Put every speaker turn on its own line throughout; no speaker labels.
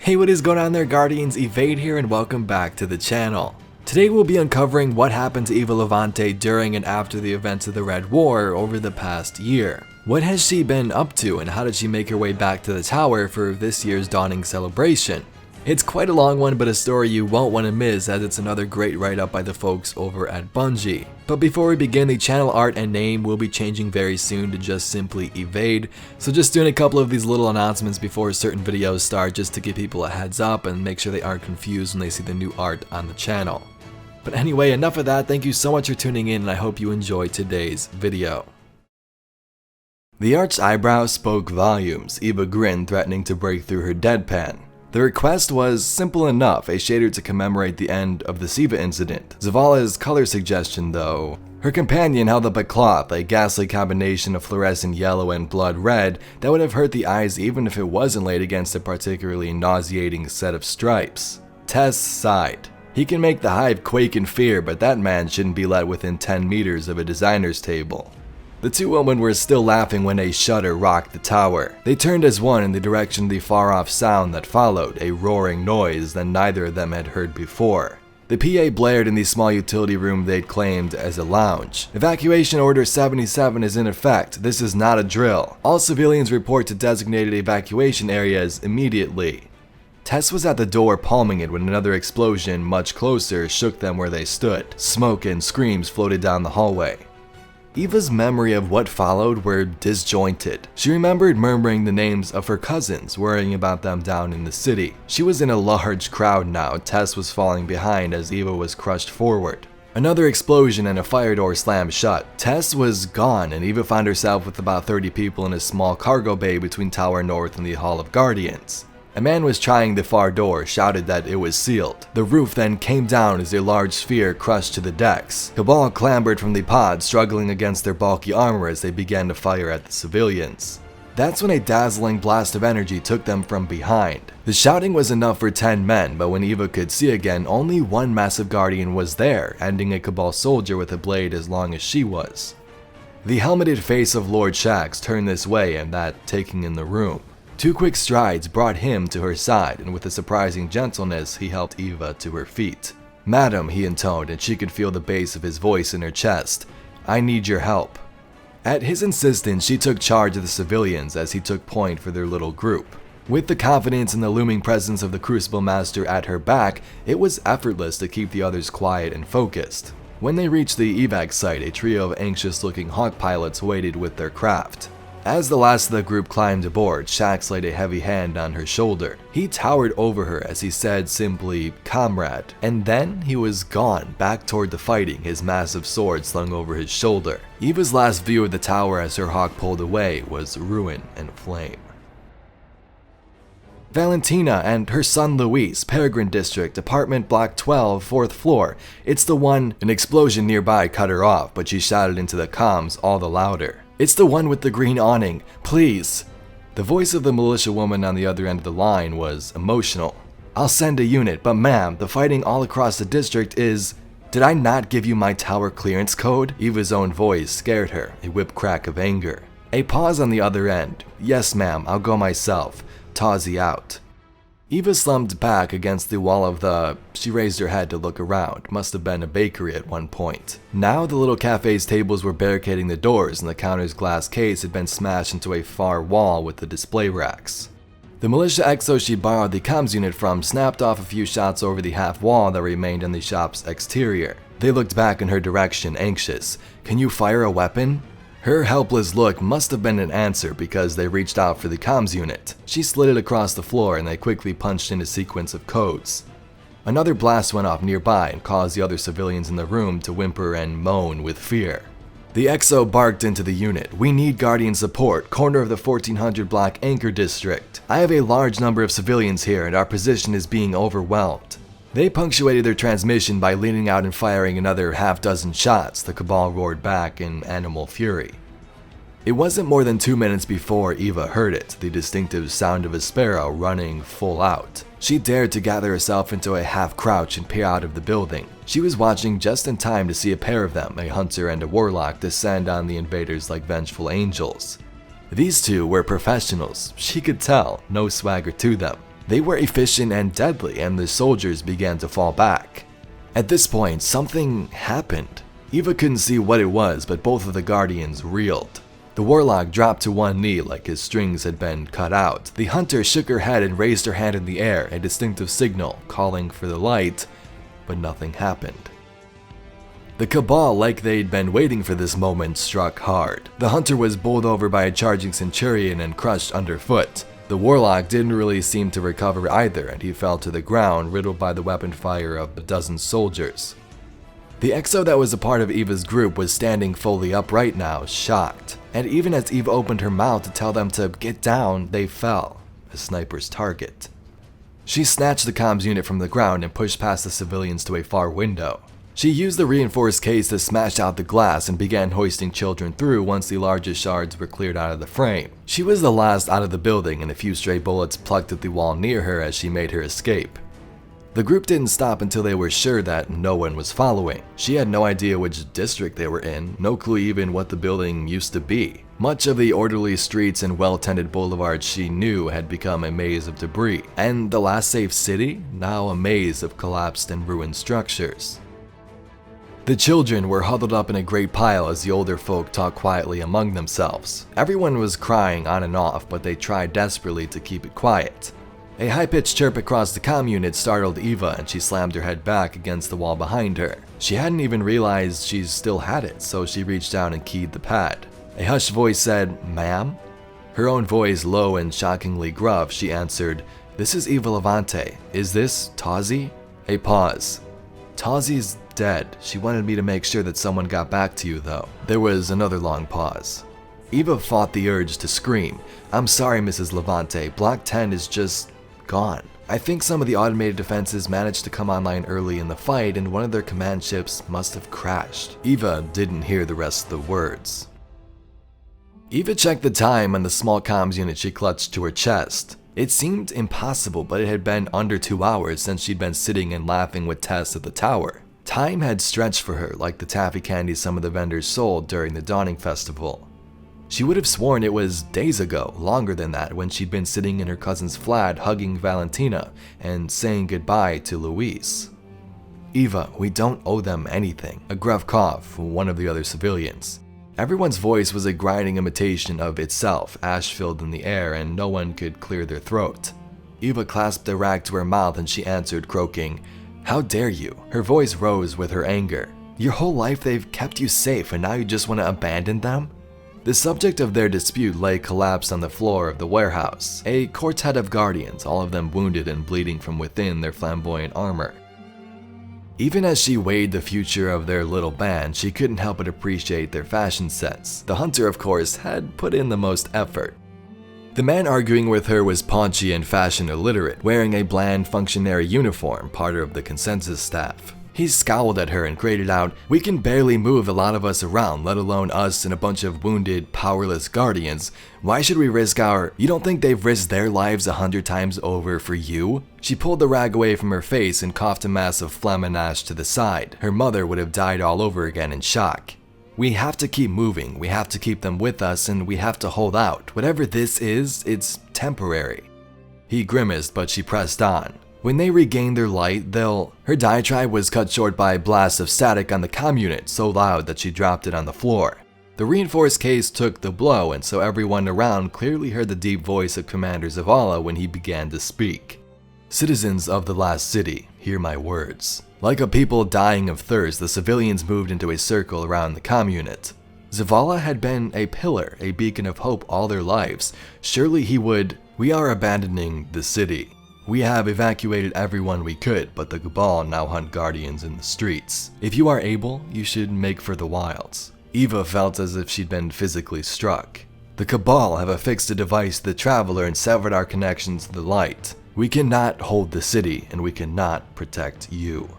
Hey, what is going on there, Guardians? Evade here and welcome back to the channel. Today we'll be uncovering what happened to Eva Levante during and after the events of the Red War over the past year. What has she been up to and how did she make her way back to the tower for this year's dawning celebration? It's quite a long one, but a story you won't want to miss, as it's another great write-up by the folks over at Bungie. But before we begin, the channel art and name will be changing very soon to just simply Evade, so just doing a couple of these little announcements before certain videos start just to give people a heads up and make sure they aren't confused when they see the new art on the channel. But anyway, enough of that. Thank you so much for tuning in and I hope you enjoy today's video. The arched eyebrows spoke volumes, Eva grinned, threatening to break through her deadpan. The request was simple enough, a shader to commemorate the end of the Siva incident. Zavala's color suggestion, though. Her companion held up a cloth, a ghastly combination of fluorescent yellow and blood red that would have hurt the eyes even if it wasn't laid against a particularly nauseating set of stripes. Tess sighed. He can make the hive quake in fear, but that man shouldn't be let within 10 meters of a designer's table. The two women were still laughing when a shudder rocked the tower. They turned as one in the direction of the far-off sound that followed, a roaring noise that neither of them had heard before. The PA blared in the small utility room they'd claimed as a lounge. Evacuation Order 77 is in effect. This is not a drill. All civilians report to designated evacuation areas immediately. Tess was at the door palming it when another explosion, much closer, shook them where they stood. Smoke and screams floated down the hallway. Eva's memory of what followed were disjointed. She remembered murmuring the names of her cousins, worrying about them down in the city. She was in a large crowd now. Tess was falling behind as Eva was crushed forward. Another explosion and a fire door slammed shut. Tess was gone and Eva found herself with about 30 people in a small cargo bay between Tower North and the Hall of Guardians. A man was trying the far door, shouted that it was sealed. The roof then came down as a large sphere crushed to the decks. Cabal clambered from the pod, struggling against their bulky armor as they began to fire at the civilians. That's when a dazzling blast of energy took them from behind. The shouting was enough for 10 men, but when Eva could see again, only one massive guardian was there, ending a Cabal soldier with a blade as long as she was. The helmeted face of Lord Shax turned this way and that, taking in the room. 2 quick strides brought him to her side, and with a surprising gentleness, he helped Eva to her feet. "Madam," he intoned, and she could feel the bass of his voice in her chest. "I need your help." At his insistence, she took charge of the civilians as he took point for their little group. With the confidence and the looming presence of the Crucible Master at her back, it was effortless to keep the others quiet and focused. When they reached the evac site, a trio of anxious-looking hawk pilots waited with their craft. As the last of the group climbed aboard, Shax laid a heavy hand on her shoulder. He towered over her as he said simply, "Comrade," and then he was gone, back toward the fighting, his massive sword slung over his shoulder. Eva's last view of the tower as her hawk pulled away was ruin and flame. Valentina and her son Luis, Peregrine District, apartment block 12, 4th floor. It's the one. An explosion nearby cut her off, but she shouted into the comms all the louder. "It's the one with the green awning, please." The voice of the militia woman on the other end of the line was emotional. "I'll send a unit, but ma'am, the fighting all across the district is... Did I not give you my tower clearance code?" Eva's own voice scared her, a whip crack of anger. A pause on the other end. "Yes ma'am, I'll go myself. Tawsy out." Eva slumped back against the wall of the... She raised her head to look around. Must have been a bakery at one point. Now the little cafe's tables were barricading the doors and the counter's glass case had been smashed into a far wall with the display racks. The militia exo she borrowed the comms unit from snapped off a few shots over the half wall that remained on the shop's exterior. They looked back in her direction, anxious. "Can you fire a weapon?" Her helpless look must have been an answer because they reached out for the comms unit. She slid it across the floor and they quickly punched in a sequence of codes. Another blast went off nearby and caused the other civilians in the room to whimper and moan with fear. The XO barked into the unit. "We need Guardian support, corner of the 1400 block Anchor District. I have a large number of civilians here and our position is being overwhelmed." They punctuated their transmission by leaning out and firing another half-dozen shots. The Cabal roared back in animal fury. It wasn't more than 2 minutes before Eva heard it, the distinctive sound of a sparrow running full out. She dared to gather herself into a half-crouch and peer out of the building. She was watching just in time to see a pair of them, a hunter and a warlock, descend on the invaders like vengeful angels. These two were professionals. She could tell, no swagger to them. They were efficient and deadly, and the soldiers began to fall back. At this point, something happened. Eva couldn't see what it was, but both of the guardians reeled. The warlock dropped to one knee like his strings had been cut out. The hunter shook her head and raised her hand in the air, a distinctive signal, calling for the light, but nothing happened. The cabal, like they'd been waiting for this moment, struck hard. The hunter was bowled over by a charging centurion and crushed underfoot. The warlock didn't really seem to recover either, and he fell to the ground, riddled by the weapon fire of a dozen soldiers. The exo that was a part of Eva's group was standing fully upright now, shocked. And even as Eva opened her mouth to tell them to get down, they fell, a sniper's target. She snatched the comms unit from the ground and pushed past the civilians to a far window. She used the reinforced case to smash out the glass and began hoisting children through once the largest shards were cleared out of the frame. She was the last out of the building, and a few stray bullets plucked at the wall near her as she made her escape. The group didn't stop until they were sure that no one was following. She had no idea which district they were in, no clue even what the building used to be. Much of the orderly streets and well-tended boulevards she knew had become a maze of debris, and the last safe city, now a maze of collapsed and ruined structures. The children were huddled up in a great pile as the older folk talked quietly among themselves. Everyone was crying on and off, but they tried desperately to keep it quiet. A high-pitched chirp across the comm unit startled Eva, and she slammed her head back against the wall behind her. She hadn't even realized she still had it, so she reached down and keyed the pad. A hushed voice said, "Ma'am?" Her own voice, low and shockingly gruff, she answered, "This is Eva Levante. Is this Tazi?" A pause. "Tazi's dead. She wanted me to make sure that someone got back to you, though." There was another long pause. Eva fought the urge to scream. "I'm sorry, Mrs. Levante. Block 10 is just gone. I think some of the automated defenses managed to come online early in the fight, and one of their command ships must have crashed." Eva didn't hear the rest of the words. Eva checked the time on the small comms unit she clutched to her chest. It seemed impossible, but it had been under 2 hours since she'd been sitting and laughing with Tess at the tower. Time had stretched for her like the taffy candy some of the vendors sold during the Dawning Festival. She would have sworn it was days ago, longer than that, when she'd been sitting in her cousin's flat hugging Valentina and saying goodbye to Luis. "Eva, we don't owe them anything," a gruff cough from one of the other civilians. Everyone's voice was a grinding imitation of itself, ash-filled in the air, and no one could clear their throat. Eva clasped the rag to her mouth and she answered, croaking, "How dare you?" Her voice rose with her anger. "Your whole life they've kept you safe, and now you just want to abandon them?" The subject of their dispute lay collapsed on the floor of the warehouse, a quartet of guardians, all of them wounded and bleeding from within their flamboyant armor. Even as she weighed the future of their little band, she couldn't help but appreciate their fashion sense. The hunter, of course, had put in the most effort. The man arguing with her was paunchy and fashion illiterate, wearing a bland functionary uniform, part of the consensus staff. He scowled at her and grated out, "We can barely move a lot of us around, let alone us and a bunch of wounded, powerless guardians. Why should we risk our— You don't think they've risked their lives 100 times over for you?" She pulled the rag away from her face and coughed a mass of phlegm and ash to the side. Her mother would have died all over again in shock. "We have to keep moving, we have to keep them with us, and we have to hold out. Whatever this is, it's temporary." He grimaced, but she pressed on. "When they regain their light, they'll—" Her diatribe was cut short by a blast of static on the comm unit, so loud that she dropped it on the floor. The reinforced case took the blow, and so everyone around clearly heard the deep voice of Commander Zavala when he began to speak. "Citizens of the last city, hear my words." Like a people dying of thirst, the civilians moved into a circle around the comm unit. Zavala had been a pillar, a beacon of hope all their lives. Surely he would— "We are abandoning the city. We have evacuated everyone we could, but the Cabal now hunt guardians in the streets. If you are able, you should make for the wilds." Eva felt as if she'd been physically struck. "The Cabal have affixed a device to the Traveler and severed our connections to the light. We cannot hold the city, and we cannot protect you."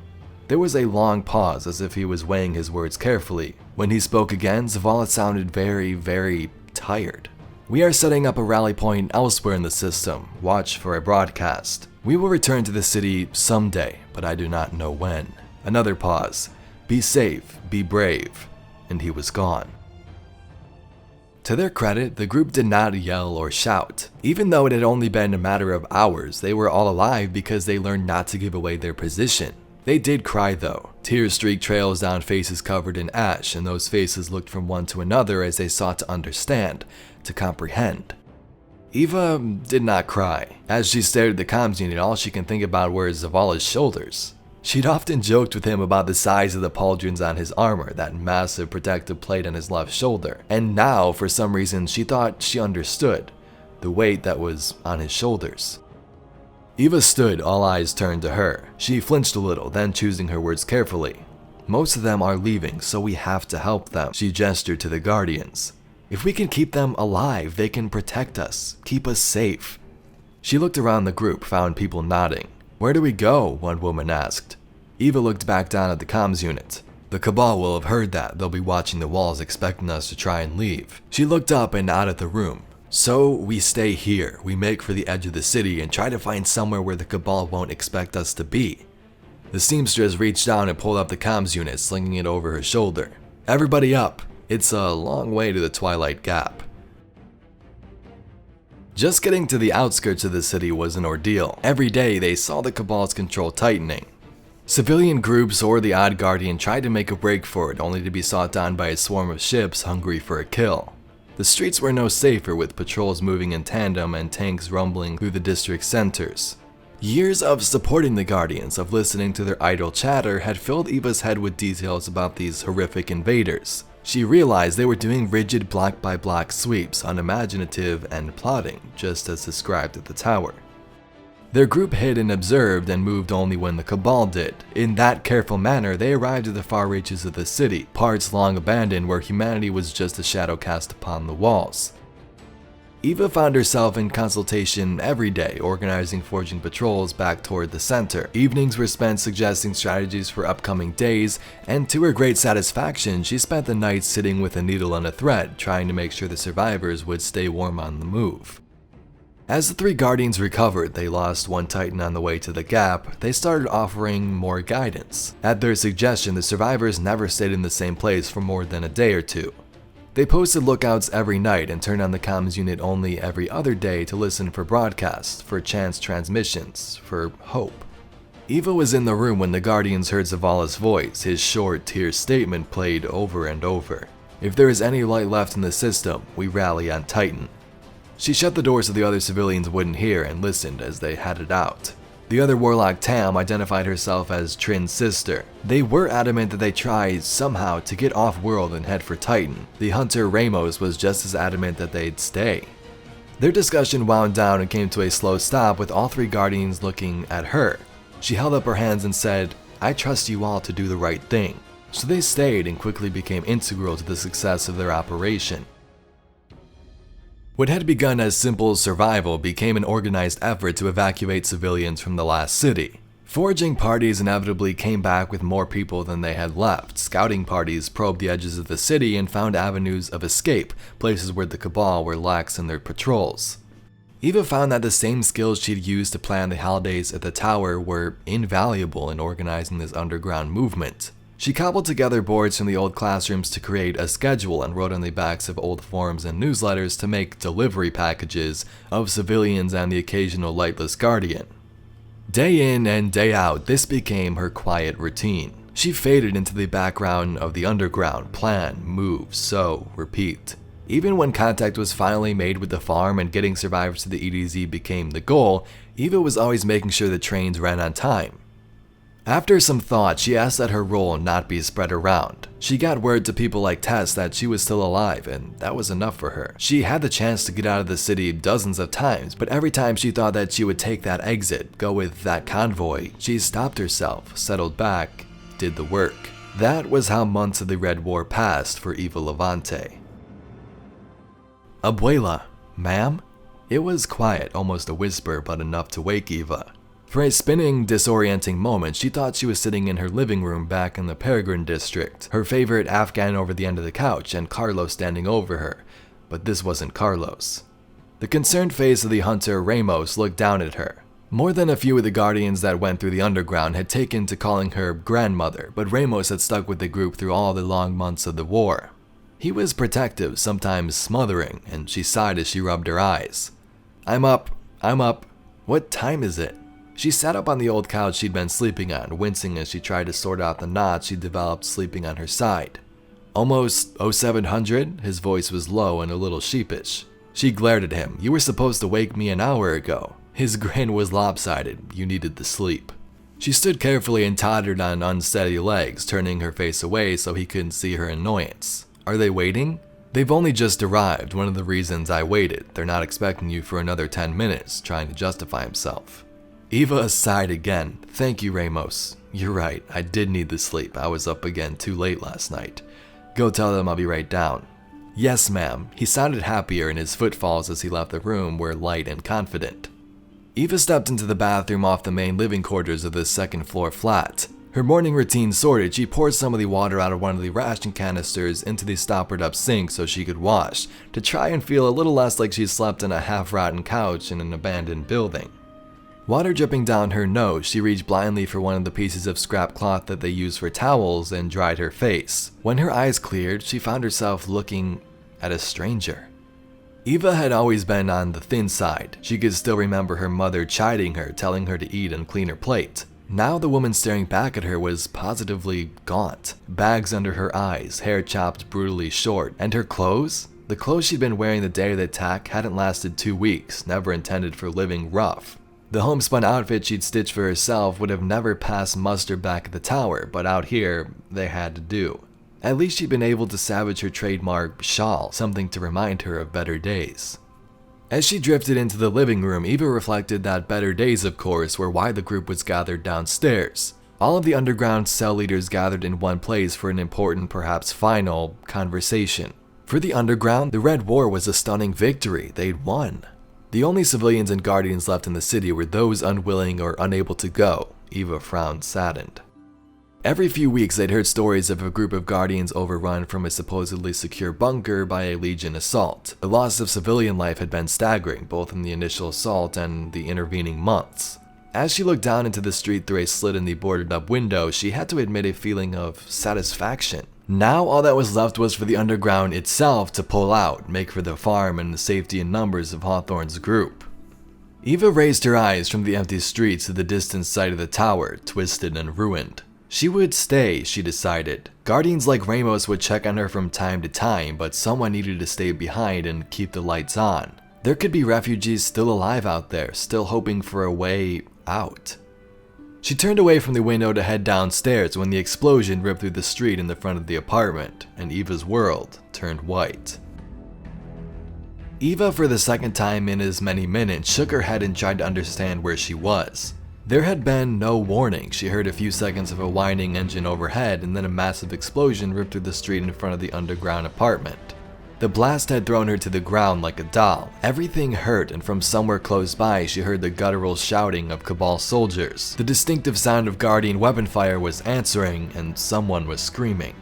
There was a long pause, as if he was weighing his words carefully. When he spoke again, Zavala sounded very, very tired. "We are setting up a rally point elsewhere in the system. Watch for a broadcast. We will return to the city someday, but I do not know when." Another pause. "Be safe, be brave." And he was gone. To their credit, the group did not yell or shout. Even though it had only been a matter of hours, they were all alive because they learned not to give away their position. They did cry though. Tears streaked trails down faces covered in ash, and those faces looked from one to another as they sought to understand, to comprehend. Eva did not cry. As she stared at the comms unit, all she can think about were Zavala's shoulders. She'd often joked with him about the size of the pauldrons on his armor, that massive protective plate on his left shoulder, and now, for some reason, she thought she understood the weight that was on his shoulders. Eva stood, all eyes turned to her. She flinched a little, then choosing her words carefully. "Most of them are leaving, so we have to help them," she gestured to the Guardians. "If we can keep them alive, they can protect us, keep us safe." She looked around the group, found people nodding. "Where do we go?" one woman asked. Eva looked back down at the comms unit. "The Cabal will have heard that. They'll be watching the walls, expecting us to try and leave." She looked up and out at the room. "So we stay here. We make for the edge of the city and try to find somewhere where the Cabal won't expect us to be." The seamstress reached down and pulled up the comms unit, slinging it over her shoulder. "Everybody up. It's a long way to the Twilight Gap." Just getting to the outskirts of the city was an ordeal. Every day they saw the Cabal's control tightening. Civilian groups or the odd Guardian tried to make a break for it, only to be sought down by a swarm of ships hungry for a kill. The streets were no safer, with patrols moving in tandem and tanks rumbling through the district centers. Years of supporting the Guardians, of listening to their idle chatter, had filled Eva's head with details about these horrific invaders. She realized they were doing rigid block-by-block sweeps, unimaginative and plotting, just as described at the tower. Their group hid and observed and moved only when the Cabal did. In that careful manner, they arrived at the far reaches of the city, parts long abandoned where humanity was just a shadow cast upon the walls. Eva found herself in consultation every day, organizing forging patrols back toward the center. Evenings were spent suggesting strategies for upcoming days, and to her great satisfaction, she spent the nights sitting with a needle and a thread, trying to make sure the survivors would stay warm on the move. As the three Guardians recovered, they lost one Titan on the way to the gap. They started offering more guidance. At their suggestion, the survivors never stayed in the same place for more than a day or two. They posted lookouts every night and turned on the comms unit only every other day to listen for broadcasts, for chance transmissions, for hope. Eva was in the room when the Guardians heard Zavala's voice. His short, tear statement played over and over. "If there is any light left in the system, we rally on Titan." She shut the doors so the other civilians wouldn't hear and listened as they headed out. The other warlock, Tam, identified herself as Trin's sister. They were adamant that they try somehow to get off-world and head for Titan. The hunter, Ramos, was just as adamant that they'd stay. Their discussion wound down and came to a slow stop, with all three Guardians looking at her. She held up her hands and said, "I trust you all to do the right thing." So they stayed and quickly became integral to the success of their operation. What had begun as simple survival became an organized effort to evacuate civilians from the last city. Foraging parties inevitably came back with more people than they had left. Scouting parties probed the edges of the city and found avenues of escape, places where the Cabal were lax in their patrols. Eva found that the same skills she'd used to plan the holidays at the tower were invaluable in organizing this underground movement. She cobbled together boards from the old classrooms to create a schedule and wrote on the backs of old forms and newsletters to make delivery packages of civilians and the occasional lightless Guardian. Day in and day out, this became her quiet routine. She faded into the background of the underground, plan, move, sow, repeat. Even when contact was finally made with the farm and getting survivors to the EDZ became the goal, Eva was always making sure the trains ran on time. After some thought, she asked that her role not be spread around. She got word to people like Tess that she was still alive, and that was enough for her. She had the chance to get out of the city dozens of times, but every time she thought that she would take that exit, go with that convoy, she stopped herself, settled back, did the work. That was how months of the Red War passed for Eva Levante. "Abuela, ma'am?" It was quiet, almost a whisper, but enough to wake Eva. For a spinning, disorienting moment, she thought she was sitting in her living room back in the Peregrine district, her favorite Afghan over the end of the couch and Carlos standing over her, but this wasn't Carlos. The concerned face of the hunter, Ramos, looked down at her. More than a few of the Guardians that went through the underground had taken to calling her grandmother, but Ramos had stuck with the group through all the long months of the war. He was protective, sometimes smothering, and she sighed as she rubbed her eyes. I'm up. What time is it? She sat up on the old couch she'd been sleeping on, wincing as she tried to sort out the knots she'd developed sleeping on her side. Almost 0700? His voice was low and a little sheepish. She glared at him. You were supposed to wake me an hour ago. His grin was lopsided. You needed the sleep. She stood carefully and tottered on unsteady legs, turning her face away so he couldn't see her annoyance. Are they waiting? They've only just arrived, one of the reasons I waited. They're not expecting you for another 10 minutes, trying to justify himself. Eva sighed again. Thank you, Ramos. You're right, I did need the sleep. I was up again too late last night. Go tell them I'll be right down. Yes, ma'am. He sounded happier, and his footfalls as he left the room were light and confident. Eva stepped into the bathroom off the main living quarters of the second-floor flat. Her morning routine sorted, she poured some of the water out of one of the ration canisters into the stoppered-up sink so she could wash, to try and feel a little less like she slept on a half-rotten couch in an abandoned building. Water dripping down her nose, she reached blindly for one of the pieces of scrap cloth that they used for towels and dried her face. When her eyes cleared, she found herself looking at a stranger. Eva had always been on the thin side. She could still remember her mother chiding her, telling her to eat and clean her plate. Now the woman staring back at her was positively gaunt. Bags under her eyes, hair chopped brutally short, and her clothes? The clothes she'd been wearing the day of the attack hadn't lasted 2 weeks, never intended for living rough. The homespun outfit she'd stitched for herself would have never passed muster back at the tower, but out here, they had to do. At least she'd been able to salvage her trademark shawl, something to remind her of better days. As she drifted into the living room, Eva reflected that better days, of course, were why the group was gathered downstairs. All of the underground cell leaders gathered in one place for an important, perhaps final, conversation. For the underground, the Red War was a stunning victory. They'd won. The only civilians and guardians left in the city were those unwilling or unable to go. Eva frowned, saddened. Every few weeks, they'd heard stories of a group of guardians overrun from a supposedly secure bunker by a Legion assault. The loss of civilian life had been staggering, both in the initial assault and the intervening months. As she looked down into the street through a slit in the boarded-up window, she had to admit a feeling of satisfaction. Now all that was left was for the underground itself to pull out, make for the farm and the safety and numbers of Hawthorne's group. Eva raised her eyes from the empty streets to the distant site of the tower, twisted and ruined. She would stay, she decided. Guardians like Ramos would check on her from time to time, but someone needed to stay behind and keep the lights on. There could be refugees still alive out there, still hoping for a way out. She turned away from the window to head downstairs when the explosion ripped through the street in the front of the apartment, and Eva's world turned white. Eva, for the second time in as many minutes, shook her head and tried to understand where she was. There had been no warning. She heard a few seconds of a whining engine overhead, and then a massive explosion ripped through the street in front of the underground apartment. The blast had thrown her to the ground like a doll. Everything hurt, and from somewhere close by, she heard the guttural shouting of Cabal soldiers. The distinctive sound of Guardian weapon fire was answering, and someone was screaming.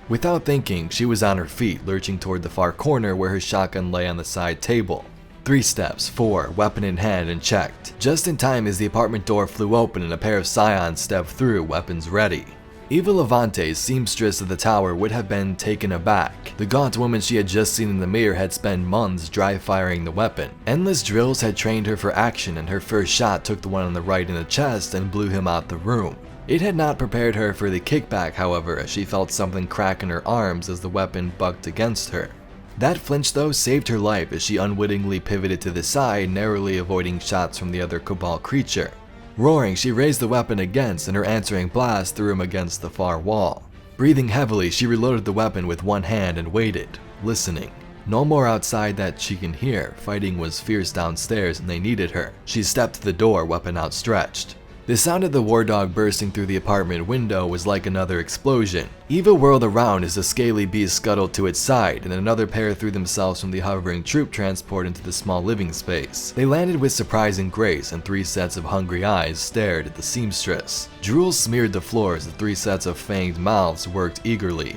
Without thinking, she was on her feet, lurching toward the far corner where her shotgun lay on the side table. 3 steps, 4, weapon in hand, and checked. Just in time as the apartment door flew open and a pair of scions stepped through, weapons ready. Eva Levante, seamstress of the tower, would have been taken aback. The gaunt woman she had just seen in the mirror had spent months dry-firing the weapon. Endless drills had trained her for action, and her first shot took the one on the right in the chest and blew him out the room. It had not prepared her for the kickback, however, as she felt something crack in her arms as the weapon bucked against her. That flinch, though, saved her life as she unwittingly pivoted to the side, narrowly avoiding shots from the other Cabal creature. Roaring, she raised the weapon against, and her answering blast threw him against the far wall. Breathing heavily, she reloaded the weapon with one hand and waited, listening. No more outside that she can hear. Fighting was fierce downstairs and they needed her. She stepped to the door, weapon outstretched. The sound of the war dog bursting through the apartment window was like another explosion. Eva whirled around as the scaly beast scuttled to its side, and another pair threw themselves from the hovering troop transport into the small living space. They landed with surprising grace, and 3 sets of hungry eyes stared at the seamstress. Drool smeared the floor as the 3 sets of fanged mouths worked eagerly.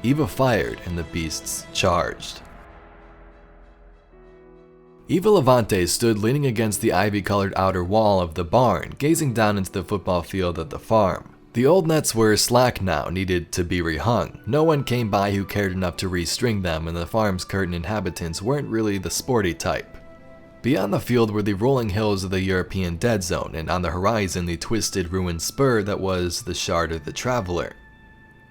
Eva fired, and the beasts charged. Eva Levante stood leaning against the ivy-colored outer wall of the barn, gazing down into the football field at the farm. The old nets were slack now, needed to be rehung. No one came by who cared enough to restring them, and the farm's current inhabitants weren't really the sporty type. Beyond the field were the rolling hills of the European Dead Zone, and on the horizon the twisted ruined spur that was the Shard of the Traveler.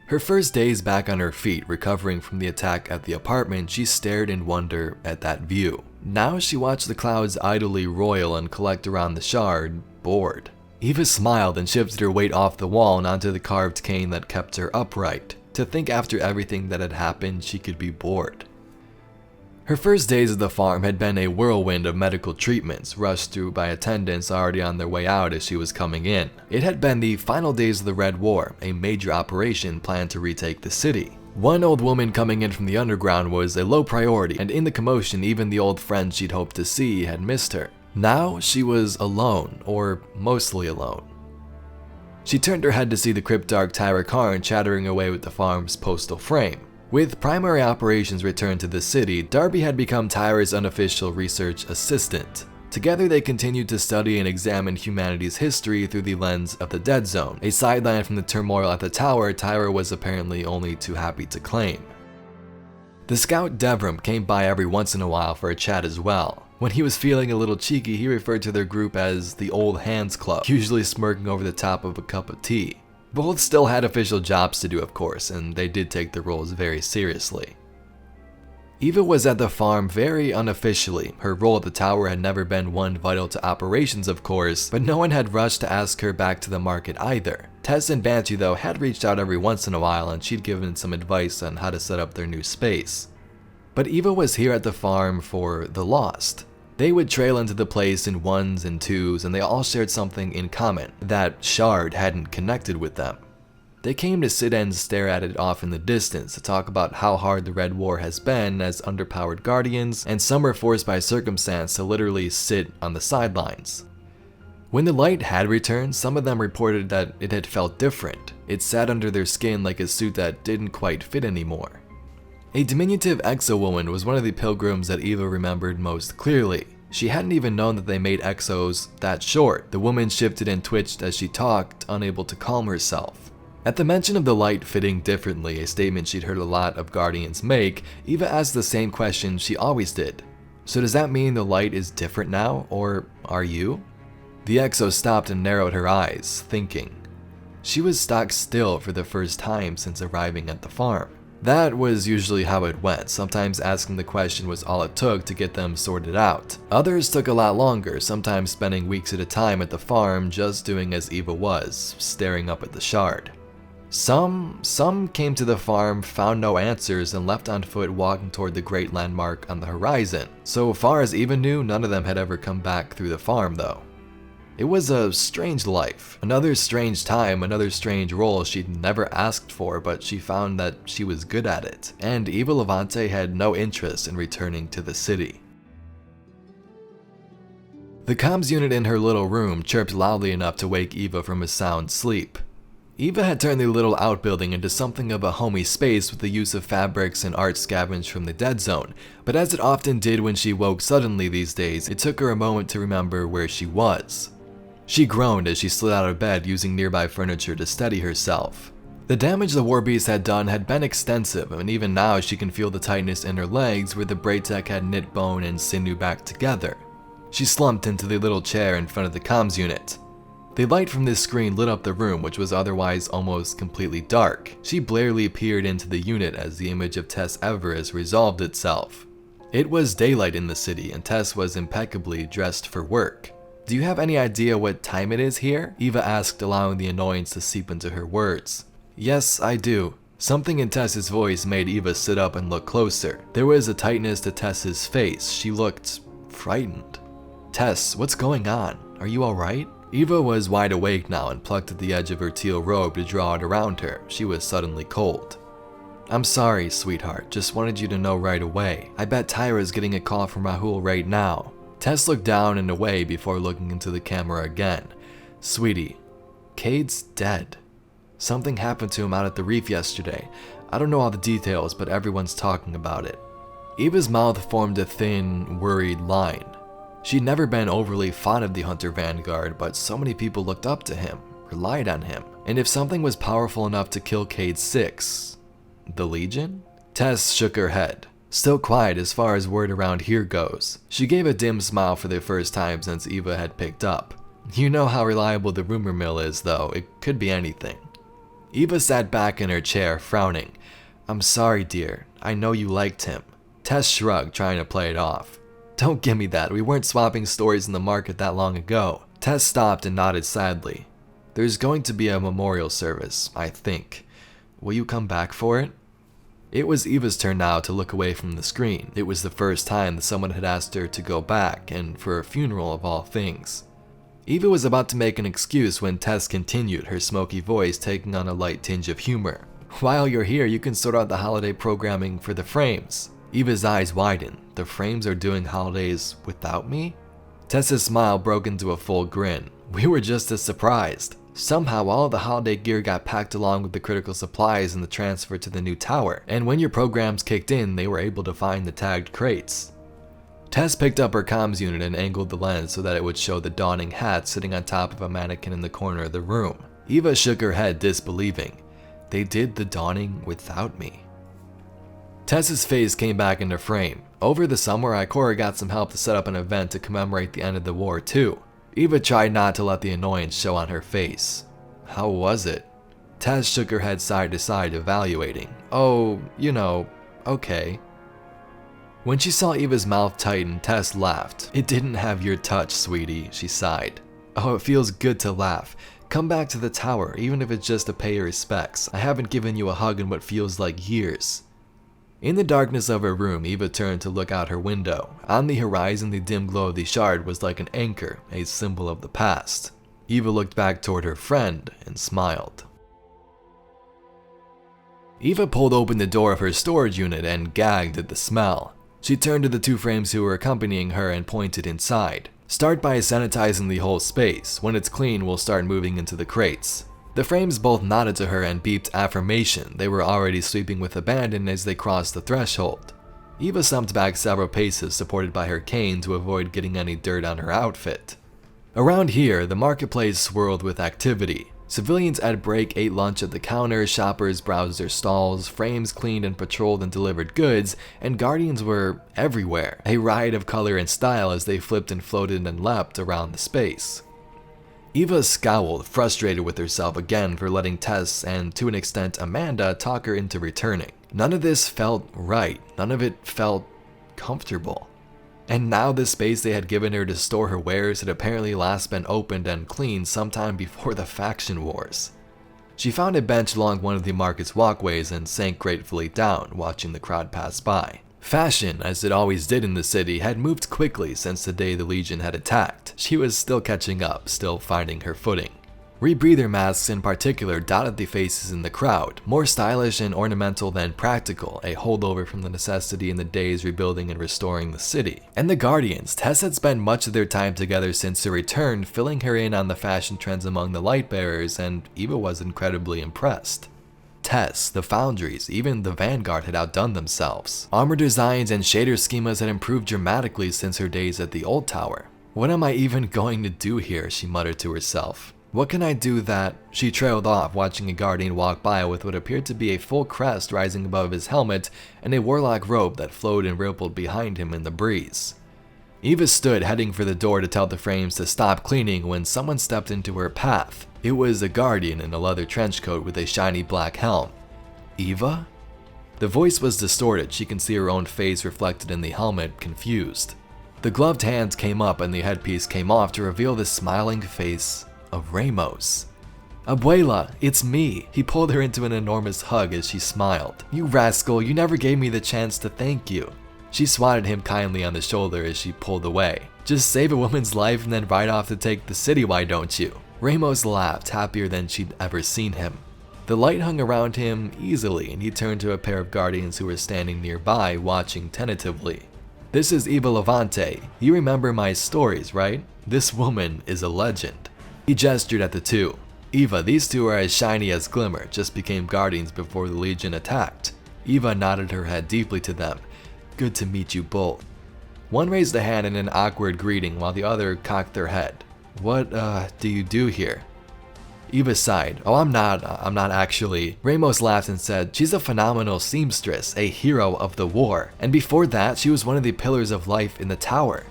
Her first days back on her feet, recovering from the attack at the apartment, she stared in wonder at that view. Now she watched the clouds idly roil and collect around the Shard, bored. Eva smiled and shifted her weight off the wall and onto the carved cane that kept her upright. To think after everything that had happened, she could be bored. Her first days at the farm had been a whirlwind of medical treatments, rushed through by attendants already on their way out as she was coming in. It had been the final days of the Red War, a major operation planned to retake the city. One old woman coming in from the underground was a low priority, and in the commotion, even the old friends she'd hoped to see had missed her. Now she was alone, or mostly alone. She turned her head to see the cryptarch Tyra Karn chattering away with the farm's postal frame. With primary operations returned to the city, Darby had become Tyra's unofficial research assistant. Together they continued to study and examine humanity's history through the lens of the Dead Zone, a sideline from the turmoil at the tower Tyra was apparently only too happy to claim. The scout Devram came by every once in a while for a chat as well. When he was feeling a little cheeky, he referred to their group as the Old Hands Club, usually smirking over the top of a cup of tea. Both still had official jobs to do, of course, and they did take their roles very seriously. Eva was at the farm very unofficially. Her role at the tower had never been one vital to operations, of course, but no one had rushed to ask her back to the market either. Tess and Banshee, though, had reached out every once in a while, and she'd given some advice on how to set up their new space. But Eva was here at the farm for the lost. They would trail into the place in ones and twos, and they all shared something in common. That Shard hadn't connected with them. They came to sit and stare at it off in the distance, to talk about how hard the Red War has been as underpowered guardians, and some were forced by circumstance to literally sit on the sidelines. When the light had returned, some of them reported that it had felt different. It sat under their skin like a suit that didn't quite fit anymore. A diminutive exo-woman was one of the pilgrims that Eva remembered most clearly. She hadn't even known that they made exos that short. The woman shifted and twitched as she talked, unable to calm herself. At the mention of the light fitting differently, a statement she'd heard a lot of guardians make, Eva asked the same question she always did. So does that mean the light is different now, or are you? The exo stopped and narrowed her eyes, thinking. She was stock still for the first time since arriving at the farm. That was usually how it went. Sometimes asking the question was all it took to get them sorted out. Others took a lot longer, sometimes spending weeks at a time at the farm just doing as Eva was, staring up at the Shard. Some came to the farm, found no answers, and left on foot walking toward the great landmark on the horizon. So far as Eva knew, none of them had ever come back through the farm though. It was a strange life, another strange time, another strange role she'd never asked for, but she found that she was good at it, and Eva Levante had no interest in returning to the city. The comms unit in her little room chirped loudly enough to wake Eva from a sound sleep. Eva had turned the little outbuilding into something of a homey space with the use of fabrics and art scavenged from the Dead Zone, but as it often did when she woke suddenly these days, it took her a moment to remember where she was. She groaned as she slid out of bed, using nearby furniture to steady herself. The damage the war beast had done had been extensive, and even now she can feel the tightness in her legs where the braid tech had knit bone and sinew back together. She slumped into the little chair in front of the comms unit. The light from this screen lit up the room, which was otherwise almost completely dark. She barely peered into the unit as the image of Tess Everest resolved itself. It was daylight in the city, and Tess was impeccably dressed for work. "Do you have any idea what time it is here?" Eva asked, allowing the annoyance to seep into her words. "Yes, I do." Something in Tess's voice made Eva sit up and look closer. There was a tightness to Tess's face. She looked frightened. "Tess, what's going on? Are you alright?" Eva was wide awake now and plucked at the edge of her teal robe to draw it around her. She was suddenly cold. "I'm sorry, sweetheart. Just wanted you to know right away. I bet Tyra's getting a call from Rahul right now." Tess looked down and away before looking into the camera again. "Sweetie, Cade's dead. Something happened to him out at the reef yesterday. I don't know all the details, but everyone's talking about it." Eva's mouth formed a thin, worried line. She'd never been overly fond of the Hunter Vanguard, but so many people looked up to him. relied on him. And if something was powerful enough to kill Cade 6, the Legion? Tess shook her head. Still quiet as far as word around here goes. She gave a dim smile for the first time since Eva had picked up. You know how reliable the rumor mill is, though. It could be anything. Eva sat back in her chair, frowning. I'm sorry, dear. I know you liked him. Tess shrugged, trying to play it off. Don't give me that. We weren't swapping stories in the market that long ago. Tess stopped and nodded sadly. There's going to be a memorial service, I think. Will you come back for it? It was Eva's turn now to look away from the screen. It was the first time that someone had asked her to go back, and for a funeral of all things. Eva was about to make an excuse when Tess continued, her smoky voice taking on a light tinge of humor. While you're here, you can sort out the holiday programming for the Frames. Eva's eyes widened. The Frames are doing holidays without me? Tessa's smile broke into a full grin. We were just as surprised. Somehow all the holiday gear got packed along with the critical supplies in the transfer to the new tower, and when your programs kicked in, they were able to find the tagged crates. Tess picked up her comms unit and angled the lens so that it would show the dawning hat sitting on top of a mannequin in the corner of the room. Eva shook her head, disbelieving. They did the dawning without me. Tess's face came back into frame. Over the summer, Ikora got some help to set up an event to commemorate the end of the war too. Eva tried not to let the annoyance show on her face. How was it? Tess shook her head side to side, evaluating. Oh, okay. When she saw Eva's mouth tighten, Tess laughed. It didn't have your touch, sweetie, she sighed. Oh, it feels good to laugh. Come back to the tower, even if it's just to pay your respects. I haven't given you a hug in what feels like years. In the darkness of her room, Eva turned to look out her window. On the horizon, the dim glow of the shard was like an anchor, a symbol of the past. Eva looked back toward her friend and smiled. Eva pulled open the door of her storage unit and gagged at the smell. She turned to the two Frames who were accompanying her and pointed inside. Start by sanitizing the whole space. When it's clean, we'll start moving into the crates. The Frames both nodded to her and beeped affirmation. They were already sweeping with abandon as they crossed the threshold. Eva stumped back several paces, supported by her cane to avoid getting any dirt on her outfit. Around here, the marketplace swirled with activity. Civilians at break ate lunch at the counter, shoppers browsed their stalls, Frames cleaned and patrolled and delivered goods, and Guardians were everywhere, a riot of color and style as they flipped and floated and leapt around the space. Eva scowled, frustrated with herself again for letting Tess and, to an extent, Amanda talk her into returning. None of this felt right. None of it felt comfortable. And now the space they had given her to store her wares had apparently last been opened and cleaned sometime before the faction wars. She found a bench along one of the market's walkways and sank gratefully down, watching the crowd pass by. Fashion, as it always did in the city, had moved quickly since the day the Legion had attacked. She was still catching up, still finding her footing. Rebreather masks in particular dotted the faces in the crowd, more stylish and ornamental than practical, a holdover from the necessity in the days rebuilding and restoring the city. And the Guardians, Tess had spent much of their time together since her return, filling her in on the fashion trends among the Lightbearers, and Eva was incredibly impressed. Tess, the Foundries, even the Vanguard had outdone themselves. Armor designs and shader schemas had improved dramatically since her days at the old tower. What am I even going to do here, she muttered to herself. What can I do that? She trailed off, watching a Guardian walk by with what appeared to be a full crest rising above his helmet and a warlock robe that flowed and rippled behind him in the breeze. Eva stood, heading for the door to tell the Frames to stop cleaning when someone stepped into her path. It was a Guardian in a leather trench coat with a shiny black helm. Eva? The voice was distorted. She could see her own face reflected in the helmet, confused. The gloved hands came up and the headpiece came off to reveal the smiling face of Ramos. Abuela, it's me. He pulled her into an enormous hug as she smiled. You rascal, you never gave me the chance to thank you. She swatted him kindly on the shoulder as she pulled away. Just save a woman's life and then ride off to take the city, why don't you? Ramos laughed, happier than she'd ever seen him. The light hung around him easily, and he turned to a pair of Guardians who were standing nearby, watching tentatively. This is Eva Levante. You remember my stories, right? This woman is a legend. He gestured at the two. Eva, these two are as shiny as Glimmer, just became Guardians before the Legion attacked. Eva nodded her head deeply to them. Good to meet you both. One raised a hand in an awkward greeting while the other cocked their head. What, do you do here? Eva sighed. Oh, I'm not actually. Ramos laughed and said, she's a phenomenal seamstress, a hero of the war. And before that, she was one of the pillars of life in the tower.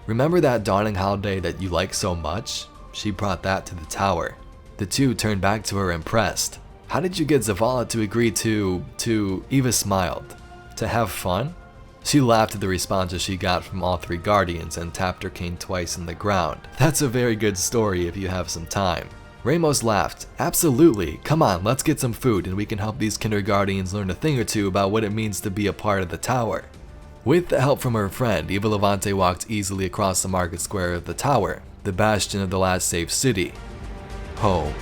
Remember that dawning holiday that you like so much? She brought that to the tower. The two turned back to her impressed. How did you get Zavala to agree to Eva smiled. To have fun? She laughed at the responses she got from all three guardians and tapped her cane twice in the ground. That's a very good story if you have some time. Ramos laughed. Absolutely. Come on, let's get some food and we can help these kindergartens learn a thing or two about what it means to be a part of the tower. With the help from her friend, Eva Levante walked easily across the market square of the tower, the bastion of the last safe city. Home.